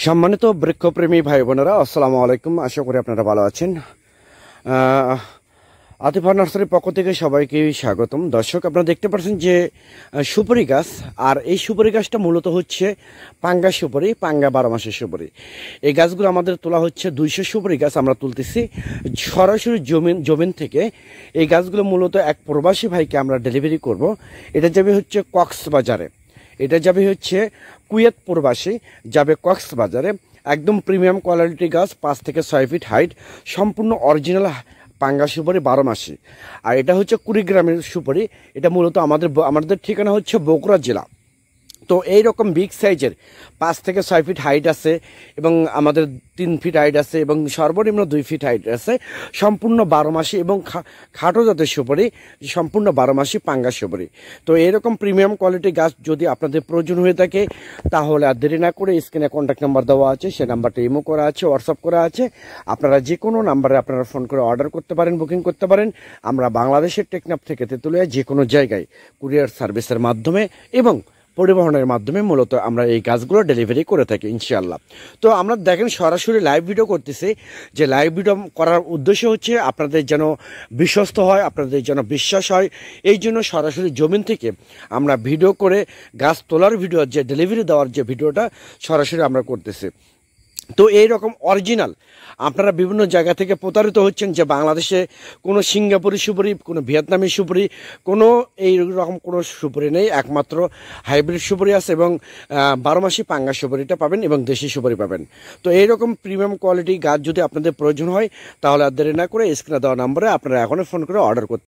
সম্মানিত বৃক্ষপ্রেমী ভাই বোনেরা, আসসালামু আলাইকুম। আশা করি আপনারা ভালো আছেন। আতিফা নার্সারির পক্ষ থেকে সবাইকে স্বাগতম। দর্শক, আপনারা দেখতে পাচ্ছেন যে সুপারি গাছ, আর এই সুপারি গাছটা মূলত হচ্ছে পাঙ্গা সুপারি, পাঙ্গা 12 মাসের সুপারি। এই গাছগুলো আমাদের তোলা হচ্ছে 200 সুপারি গাছ আমরা তুলতেছি সরাসরি জমিন থেকে। এই গাছগুলো মূলত এক প্রবাসী ভাইকে আমরা ডেলিভারি করব। এটা যাবে হচ্ছে কক্সবাজারে, এটা যাবে হচ্ছে কুয়েত প্রবাসী, যাবে কক্সবাজারে। একদম প্রিমিয়াম কোয়ালিটি গাছ, 5 থেকে 6 ফিট হাইট, সম্পূর্ণ অরিজিনাল পাঙ্গা সুপারি 12 মাসি। আর এটা হচ্ছে কুড়িগ্রামের সুপারি। এটা মূলত আমাদের ঠিকানা হচ্ছে বগুড়া জেলা। তো এইরকম বিগ সাইজের 5 থেকে 6 ফিট হাইট আছে, এবং আমাদের 3 ফিট হাইট আছে, এবং সর্বনিম্ন 2 ফিট হাইট আছে। সম্পূর্ণ 12 মাসি এবং খাটো জাতের সুপারি, সম্পূর্ণ 12 মাসি পাঙ্গা সুপারি। তো এরকম প্রিমিয়াম কোয়ালিটি গাছ যদি আপনাদের প্রয়োজন হয়ে থাকে, তাহলে আর দেরি না করে স্ক্রিনে কন্ট্যাক্ট নাম্বার দেওয়া আছে, সে নাম্বারটা ইমো করা আছে, হোয়াটসঅ্যাপ করা আছে। আপনারা যে কোনো নাম্বারে আপনারা ফোন করে অর্ডার করতে পারেন, বুকিং করতে পারেন। আমরা বাংলাদেশের টেকনাফ থেকে তেঁতুলিয়া যে কোনো জায়গায় কুরিয়ার সার্ভিসের মাধ্যমে এবং পরিবহনের মাধ্যমে মূলত আমরা এই গাছগুলো ডেলিভারি করে থাকি ইনশাআল্লাহ। তো আমরা দেখেন সরাসরি লাইভ ভিডিও করতেছি। যে লাইভ ভিডিও করার উদ্দেশ্য হচ্ছে আপনাদের যেন বিশ্বস্ত হয়, আপনাদের যেন বিশ্বাস হয়। এই জন্য সরাসরি জমিন থেকে আমরা ভিডিও করে গাছ তোলার ভিডিও, যে ডেলিভারি দেওয়ার যে ভিডিওটা সরাসরি আমরা করতেছি। তো এই রকম অরিজিনাল আপনারা বিভিন্ন জায়গা থেকে প্রতারিত হচ্ছেন যে বাংলাদেশে কোনো সিঙ্গাপুরি সুপারি, কোনো ভিয়েতনামি সুপারি, কোনো এই রকম কোনো সুপারি নেই। একমাত্র হাইব্রিড সুপারি আছে, এবং 12 মাসি পাঙ্গা সুপারিটা পাবেন, এবং দেশি সুপারি পাবেন। তো এইরকম প্রিমিয়াম কোয়ালিটি গাছ যদি আপনাদের প্রয়োজন হয়, তাহলে আর দেরি না করে স্ক্রিনে দেওয়া নম্বরে আপনারা এখনই ফোন করে অর্ডার করতে